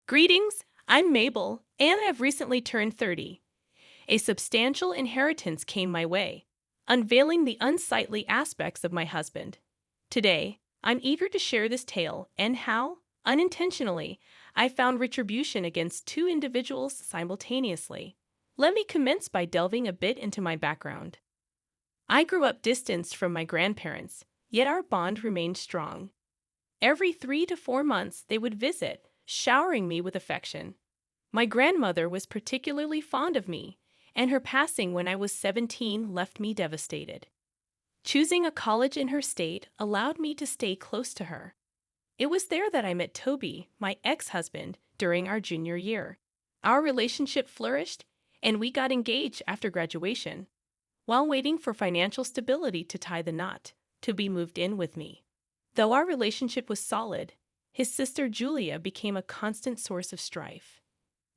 Greetings, I'm Mabel, and I've recently turned 30. A substantial inheritance came my way, unveiling the unsightly aspects of my husband. Today, I'm eager to share this tale and how, unintentionally, I found retribution against two individuals simultaneously. Let me commence by delving a bit into my background. I grew up distanced from my grandparents, yet our bond remained strong. Every 3 to 4 months, they would visit, showering me with affection. My grandmother was particularly fond of me, and her passing when I was 17 left me devastated. Choosing a college in her state allowed me to stay close to her. It was there that I met Toby, my ex-husband, during our junior year. Our relationship flourished, and we got engaged after graduation. While waiting for financial stability to tie the knot, Toby moved in with me. Though our relationship was solid, his sister Julia became a constant source of strife.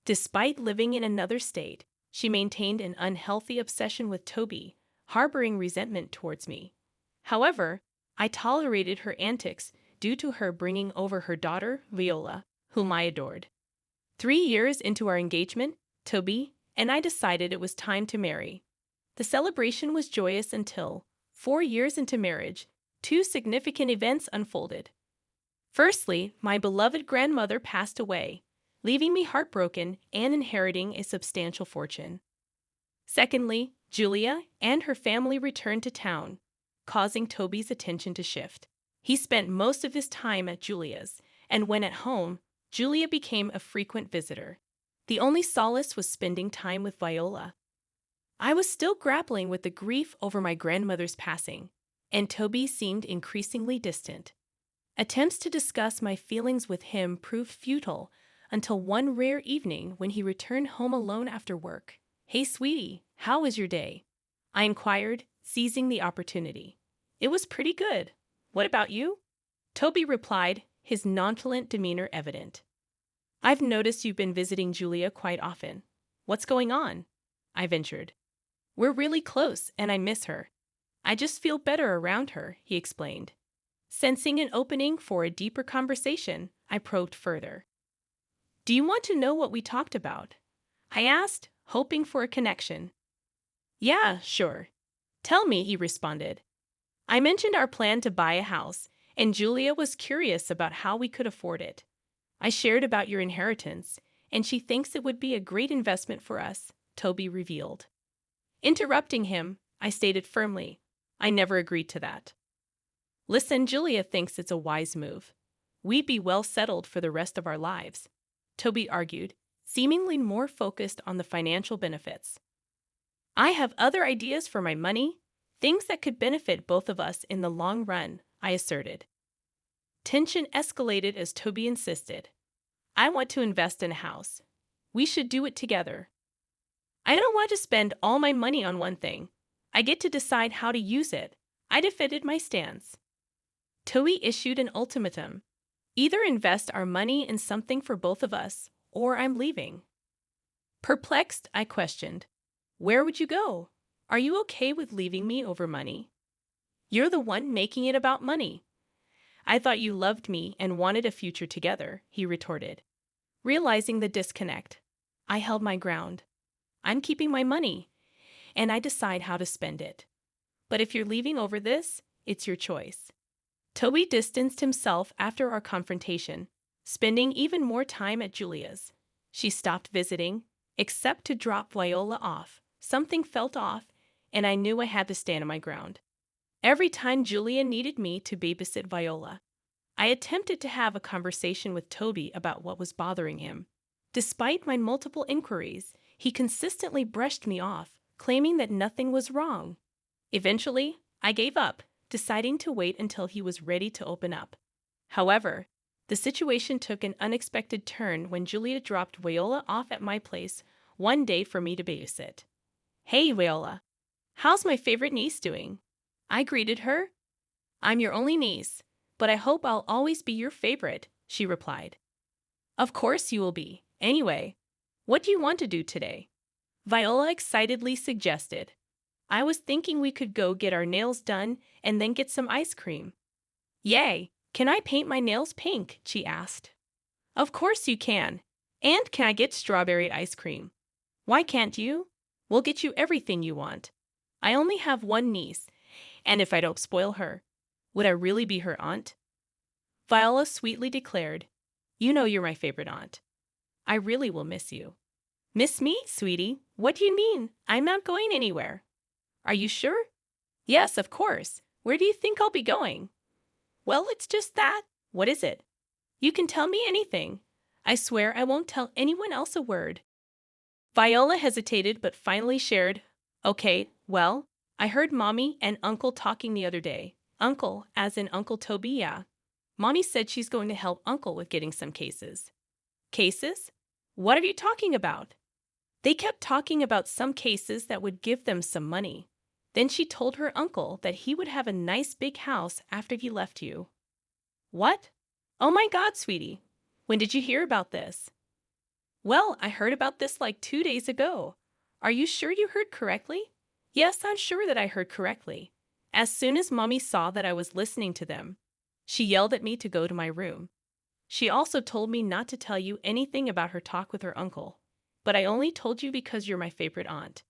Despite living in another state, she maintained an unhealthy obsession with Toby, harboring resentment towards me. However, I tolerated her antics due to her bringing over her daughter, Viola, whom I adored. 3 years into our engagement, Toby and I decided it was time to marry. The celebration was joyous until, 4 years into marriage, two significant events unfolded. Firstly, my beloved grandmother passed away, leaving me heartbroken and inheriting a substantial fortune. Secondly, Julia and her family returned to town, causing Toby's attention to shift. He spent most of his time at Julia's, and when at home, Julia became a frequent visitor. The only solace was spending time with Viola. I was still grappling with the grief over my grandmother's passing, and Toby seemed increasingly distant. Attempts to discuss my feelings with him proved futile until one rare evening when he returned home alone after work. "Hey, sweetie, how was your day?" I inquired, seizing the opportunity. "It was pretty good. What about you?" Toby replied, his nonchalant demeanor evident. "I've noticed you've been visiting Julia quite often. What's going on?" I ventured. "We're really close, and I miss her. I just feel better around her," he explained. Sensing an opening for a deeper conversation, I probed further. "Do you want to know what we talked about?" I asked, hoping for a connection. "Yeah, sure. Tell me," he responded. "I mentioned our plan to buy a house, and Julia was curious about how we could afford it. I shared about your inheritance, and she thinks it would be a great investment for us," Toby revealed. Interrupting him, I stated firmly, "I never agreed to that." "Listen, Julia thinks it's a wise move. We'd be well settled for the rest of our lives," Toby argued, seemingly more focused on the financial benefits. "I have other ideas for my money, things that could benefit both of us in the long run," I asserted. Tension escalated as Toby insisted. "I want to invest in a house. We should do it together. I don't want to spend all my money on one thing. I get to decide how to use it." I defended my stance. Toby issued an ultimatum. "Either invest our money in something for both of us, or I'm leaving." Perplexed, I questioned, "Where would you go? Are you okay with leaving me over money?" "You're the one making it about money." "I thought you loved me and wanted a future together," he retorted. Realizing the disconnect, I held my ground. "I'm keeping my money, and I decide how to spend it. But if you're leaving over this, it's your choice." Toby distanced himself after our confrontation, spending even more time at Julia's. She stopped visiting, except to drop Viola off. Something felt off, and I knew I had to stand my ground. Every time Julia needed me to babysit Viola, I attempted to have a conversation with Toby about what was bothering him. Despite my multiple inquiries, he consistently brushed me off, claiming that nothing was wrong. Eventually, I gave up, deciding to wait until he was ready to open up. However, the situation took an unexpected turn when Julia dropped Viola off at my place one day for me to babysit. "Hey, Viola, how's my favorite niece doing?" I greeted her. "I'm your only niece, but I hope I'll always be your favorite," she replied. "Of course you will be. Anyway, what do you want to do today?" Viola excitedly suggested. "I was thinking we could go get our nails done and then get some ice cream." "Yay! Can I paint my nails pink?" she asked. "Of course you can. And can I get strawberry ice cream? Why can't you? We'll get you everything you want. I only have one niece, and if I don't spoil her, would I really be her aunt? Viola sweetly declared, You know you're my favorite aunt. I really will miss you. Miss me, sweetie? What do you mean? I'm not going anywhere. Are you sure? Yes, of course. Where do you think I'll be going? Well, it's just that. What is it? You can tell me anything. I swear I won't tell anyone else a word. Viola hesitated but finally shared, Okay, well, I heard Mommy and Uncle talking the other day. Uncle, as in Uncle Toby, yeah. Mommy said she's going to help Uncle with getting some cases. Cases? What are you talking about? They kept talking about some cases that would give them some money. Then she told her uncle that he would have a nice big house after he left you. What? Oh my God, sweetie. When did you hear about this? Well, I heard about this like 2 days ago. Are you sure you heard correctly? Yes, I'm sure that I heard correctly. As soon as Mommy saw that I was listening to them, she yelled at me to go to my room. She also told me not to tell you anything about her talk with her uncle. But I only told you because you're my favorite aunt.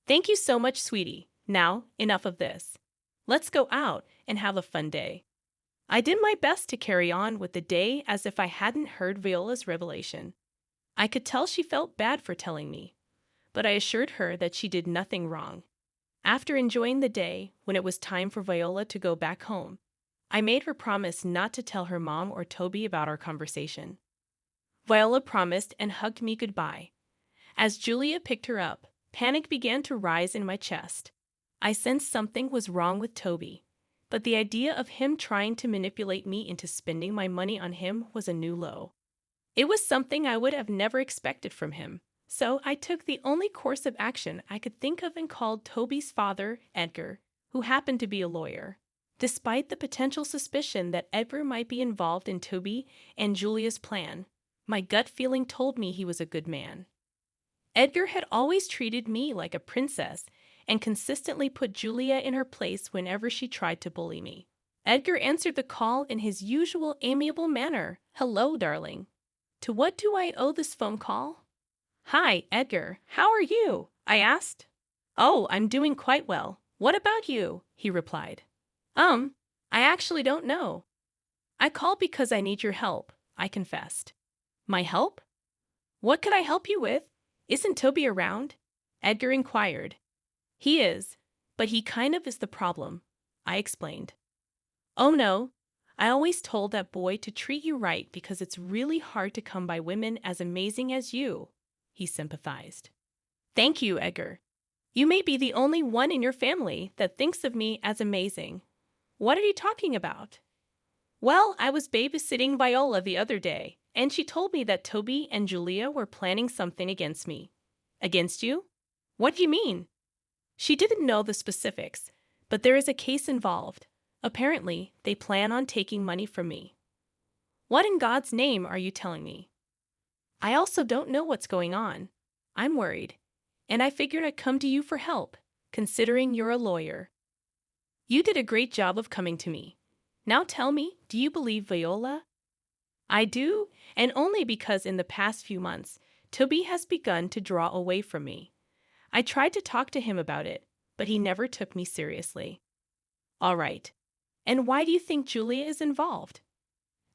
Thank you so much, sweetie. Now, enough of this. Let's go out and have a fun day. I did my best to carry on with the day as if I hadn't heard Viola's revelation. I could tell she felt bad for telling me, but I assured her that she did nothing wrong. After enjoying the day, when it was time for Viola to go back home, I made her promise not to tell her mom or Toby about our conversation. Viola promised and hugged me goodbye. As Julia picked her up, panic began to rise in my chest. I sensed something was wrong with Toby, but the idea of him trying to manipulate me into spending my money on him was a new low. It was something I would have never expected from him, so I took the only course of action I could think of and called Toby's father, Edgar, who happened to be a lawyer. Despite the potential suspicion that Edgar might be involved in Toby and Julia's plan, my gut feeling told me he was a good man. Edgar had always treated me like a princess and consistently put Julia in her place whenever she tried to bully me. Edgar answered the call in his usual amiable manner. Hello, darling. To what do I owe this phone call? Hi, Edgar. How are you? I asked. Oh, I'm doing quite well. What about you? He replied. I actually don't know. I called because I need your help, I confessed. My help? What could I help you with? Isn't Toby around? Edgar inquired. He is, but he kind of is the problem, I explained. Oh no, I always told that boy to treat you right because it's really hard to come by women as amazing as you, he sympathized. Thank you, Edgar. You may be the only one in your family that thinks of me as amazing. What are you talking about? Well, I was babysitting Viola the other day, and she told me that Toby and Julia were planning something against me. Against you? What do you mean? She didn't know the specifics, but there is a case involved. Apparently, they plan on taking money from me. What in God's name are you telling me? I also don't know what's going on. I'm worried, and I figured I'd come to you for help, considering you're a lawyer. You did a great job of coming to me. Now tell me, do you believe Viola? I do, and only because in the past few months, Toby has begun to draw away from me. I tried to talk to him about it, but he never took me seriously. All right. And why do you think Julia is involved?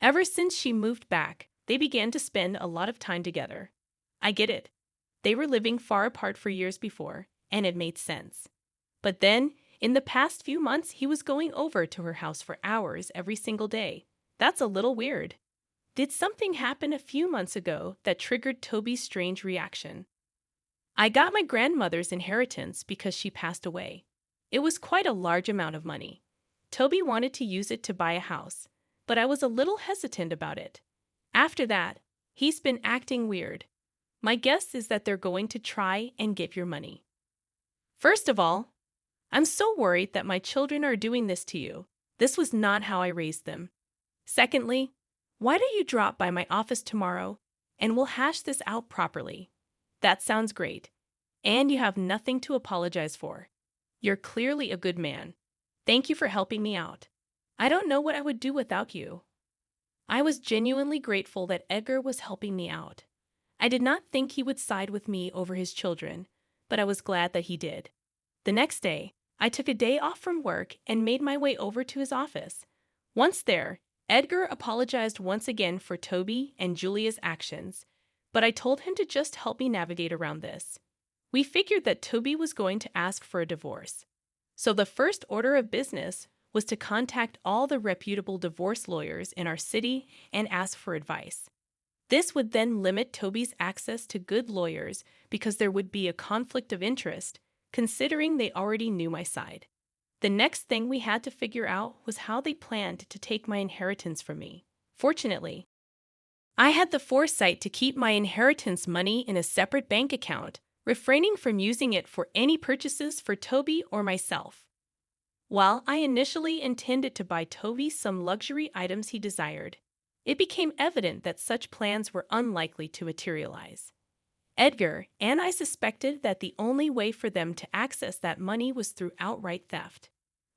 Ever since she moved back, they began to spend a lot of time together. I get it. They were living far apart for years before, and it made sense. But then, in the past few months, he was going over to her house for hours every single day. That's a little weird. Did something happen a few months ago that triggered Toby's strange reaction? I got my grandmother's inheritance because she passed away. It was quite a large amount of money. Toby wanted to use it to buy a house, but I was a little hesitant about it. After that, he's been acting weird. My guess is that they're going to try and get your money. First of all, I'm so worried that my children are doing this to you. This was not how I raised them. Secondly, why don't you drop by my office tomorrow and we'll hash this out properly? That sounds great. And you have nothing to apologize for. You're clearly a good man. Thank you for helping me out. I don't know what I would do without you. I was genuinely grateful that Edgar was helping me out. I did not think he would side with me over his children, but I was glad that he did. The next day, I took a day off from work and made my way over to his office. Once there, Edgar apologized once again for Toby and Julia's actions, but I told him to just help me navigate around this. We figured that Toby was going to ask for a divorce. So the first order of business was to contact all the reputable divorce lawyers in our city and ask for advice. This would then limit Toby's access to good lawyers because there would be a conflict of interest, considering they already knew my side. The next thing we had to figure out was how they planned to take my inheritance from me. Fortunately, I had the foresight to keep my inheritance money in a separate bank account, refraining from using it for any purchases for Toby or myself. While I initially intended to buy Toby some luxury items he desired, it became evident that such plans were unlikely to materialize. Edgar and I suspected that the only way for them to access that money was through outright theft.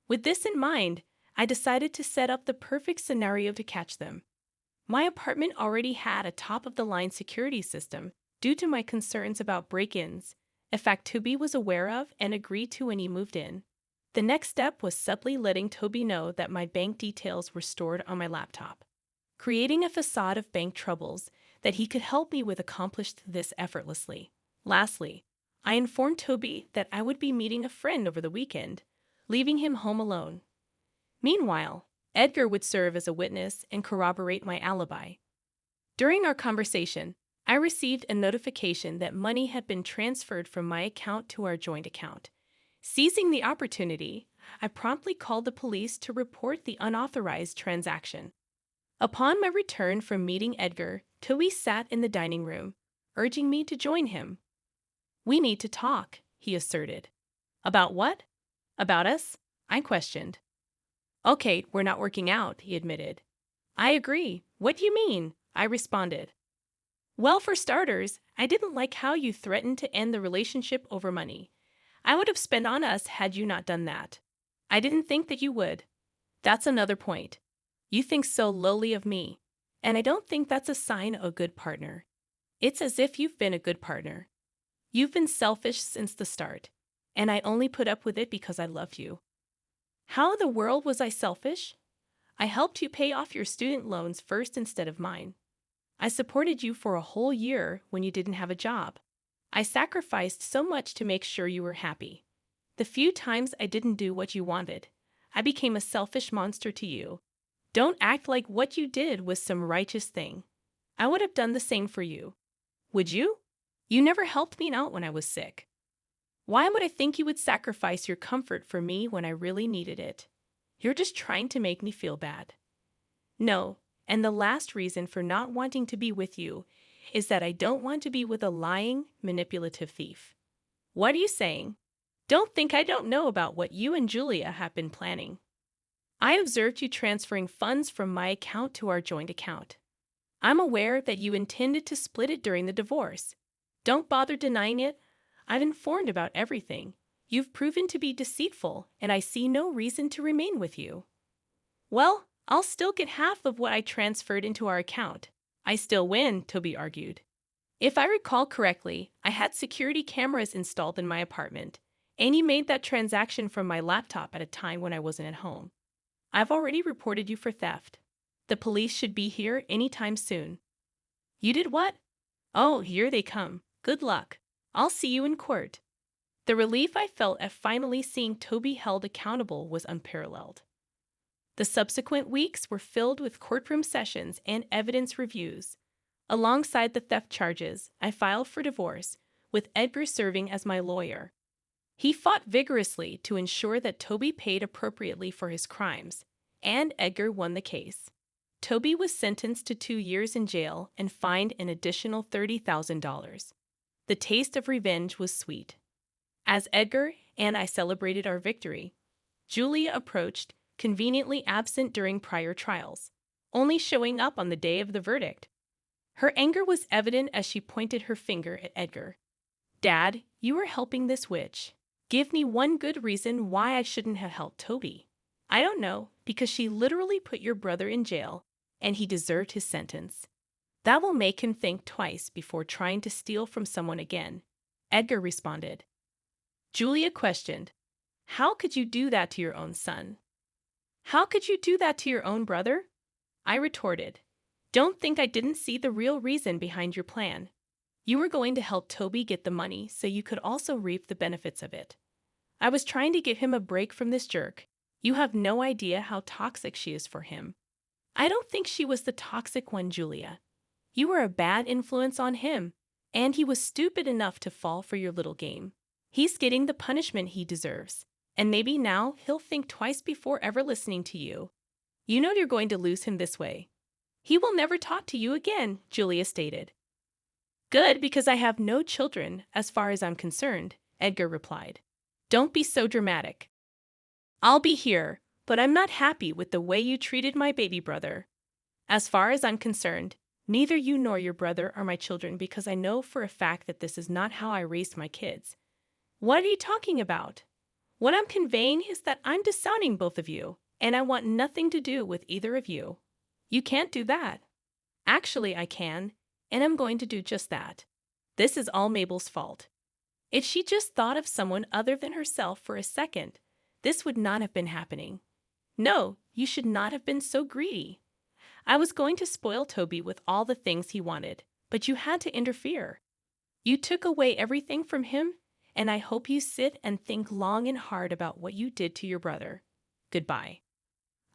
With this in mind, I decided to set up the perfect scenario to catch them. My apartment already had a top-of-the-line security system due to my concerns about break-ins, a fact Toby was aware of and agreed to when he moved in. The next step was subtly letting Toby know that my bank details were stored on my laptop. Creating a facade of bank troubles that he could help me with accomplished this effortlessly. Lastly, I informed Toby that I would be meeting a friend over the weekend, leaving him home alone. Meanwhile, Edgar would serve as a witness and corroborate my alibi. During our conversation, I received a notification that money had been transferred from my account to our joint account. Seizing the opportunity, I promptly called the police to report the unauthorized transaction. Upon my return from meeting Edgar, Toby sat in the dining room, urging me to join him. "We need to talk," he asserted. "About what?" "About us?" I questioned. "Okay, we're not working out," he admitted. "I agree. What do you mean?" I responded. "Well, for starters, I didn't like how you threatened to end the relationship over money. I would have spent on us had you not done that. I didn't think that you would. That's another point. You think so lowly of me, and I don't think that's a sign of a good partner. It's as if you've been a good partner. You've been selfish since the start, and I only put up with it because I love you." How in the world was I selfish? I helped you pay off your student loans first instead of mine. I supported you for a whole year when you didn't have a job. I sacrificed so much to make sure you were happy. The few times I didn't do what you wanted, I became a selfish monster to you. Don't act like what you did was some righteous thing. I would have done the same for you. Would you? You never helped me out when I was sick. Why would I think you would sacrifice your comfort for me when I really needed it? You're just trying to make me feel bad. No, and the last reason for not wanting to be with you is that I don't want to be with a lying, manipulative thief. What are you saying? Don't think I don't know about what you and Julia have been planning. I observed you transferring funds from my account to our joint account. I'm aware that you intended to split it during the divorce. Don't bother denying it. I've informed about everything. You've proven to be deceitful, and I see no reason to remain with you. Well, I'll still get half of what I transferred into our account. I still win, Toby argued. If I recall correctly, I had security cameras installed in my apartment, and you made that transaction from my laptop at a time when I wasn't at home. I've already reported you for theft. The police should be here anytime soon. You did what? Oh, here they come. Good luck. I'll see you in court. The relief I felt at finally seeing Toby held accountable was unparalleled. The subsequent weeks were filled with courtroom sessions and evidence reviews. Alongside the theft charges, I filed for divorce, with Edgar serving as my lawyer. He fought vigorously to ensure that Toby paid appropriately for his crimes, and Edgar won the case. Toby was sentenced to 2 years in jail and fined an additional $30,000. The taste of revenge was sweet. As Edgar and I celebrated our victory, Julia approached, conveniently absent during prior trials, only showing up on the day of the verdict. Her anger was evident as she pointed her finger at Edgar. "Dad, you were helping this witch. Give me one good reason why I shouldn't have helped Toby." "I don't know, because she literally put your brother in jail, and he deserved his sentence." That will make him think twice before trying to steal from someone again, Edgar responded. Julia questioned, How could you do that to your own son? How could you do that to your own brother? I retorted, Don't think I didn't see the real reason behind your plan. You were going to help Toby get the money so you could also reap the benefits of it. I was trying to give him a break from this jerk. You have no idea how toxic she is for him. I don't think she was the toxic one, Julia. You were a bad influence on him, and he was stupid enough to fall for your little game. He's getting the punishment he deserves, and maybe now he'll think twice before ever listening to you. You know you're going to lose him this way. He will never talk to you again, Julia stated. Good, because I have no children, as far as I'm concerned, Edgar replied. Don't be so dramatic. I'll be here, but I'm not happy with the way you treated my baby brother. As far as I'm concerned, neither you nor your brother are my children because I know for a fact that this is not how I raised my kids. What are you talking about? What I'm conveying is that I'm disowning both of you, and I want nothing to do with either of you. You can't do that. Actually, I can, and I'm going to do just that. This is all Mabel's fault. If she just thought of someone other than herself for a second, this would not have been happening. No, you should not have been so greedy. I was going to spoil Toby with all the things he wanted, but you had to interfere. You took away everything from him, and I hope you sit and think long and hard about what you did to your brother. Goodbye.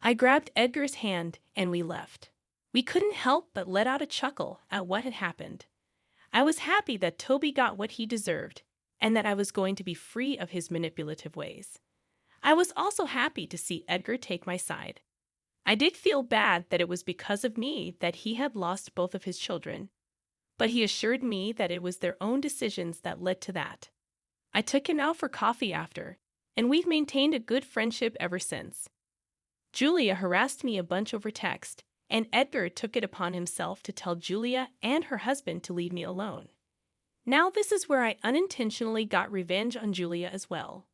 I grabbed Edgar's hand and we left. We couldn't help but let out a chuckle at what had happened. I was happy that Toby got what he deserved, and that I was going to be free of his manipulative ways. I was also happy to see Edgar take my side. I did feel bad that it was because of me that he had lost both of his children, but he assured me that it was their own decisions that led to that. I took him out for coffee after, and we've maintained a good friendship ever since. Julia harassed me a bunch over text, and Edgar took it upon himself to tell Julia and her husband to leave me alone. Now this is where I unintentionally got revenge on Julia as well.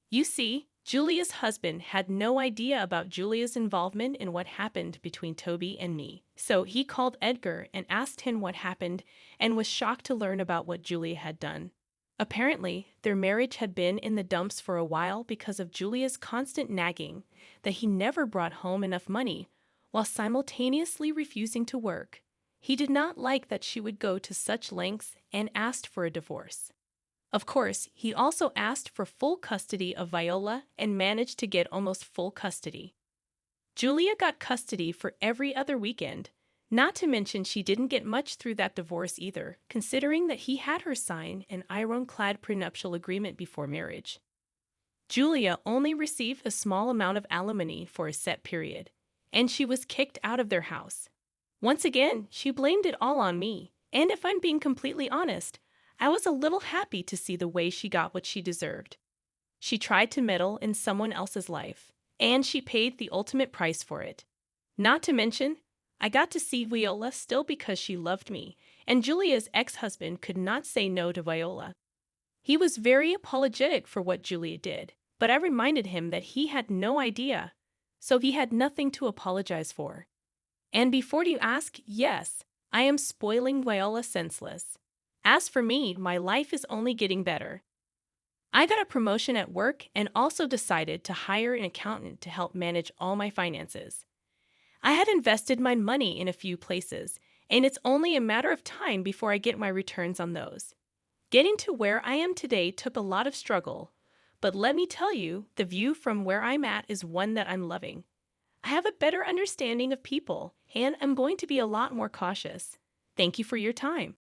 You see, Julia's husband had no idea about Julia's involvement in what happened between Toby and me, so he called Edgar and asked him what happened and was shocked to learn about what Julia had done. Apparently, their marriage had been in the dumps for a while because of Julia's constant nagging that he never brought home enough money while simultaneously refusing to work. He did not like that she would go to such lengths and asked for a divorce. Of course, he also asked for full custody of Viola and managed to get almost full custody. Julia got custody for every other weekend, not to mention she didn't get much through that divorce either, considering that he had her sign an ironclad prenuptial agreement before marriage. Julia only received a small amount of alimony for a set period, and she was kicked out of their house. Once again, she blamed it all on me, and if I'm being completely honest, I was a little happy to see the way she got what she deserved. She tried to meddle in someone else's life, and she paid the ultimate price for it. Not to mention, I got to see Viola still because she loved me, and Julia's ex-husband could not say no to Viola. He was very apologetic for what Julia did, but I reminded him that he had no idea, so he had nothing to apologize for. And before you ask, yes, I am spoiling Viola senseless. As for me, my life is only getting better. I got a promotion at work and also decided to hire an accountant to help manage all my finances. I had invested my money in a few places, and it's only a matter of time before I get my returns on those. Getting to where I am today took a lot of struggle, but let me tell you, the view from where I'm at is one that I'm loving. I have a better understanding of people, and I'm going to be a lot more cautious. Thank you for your time.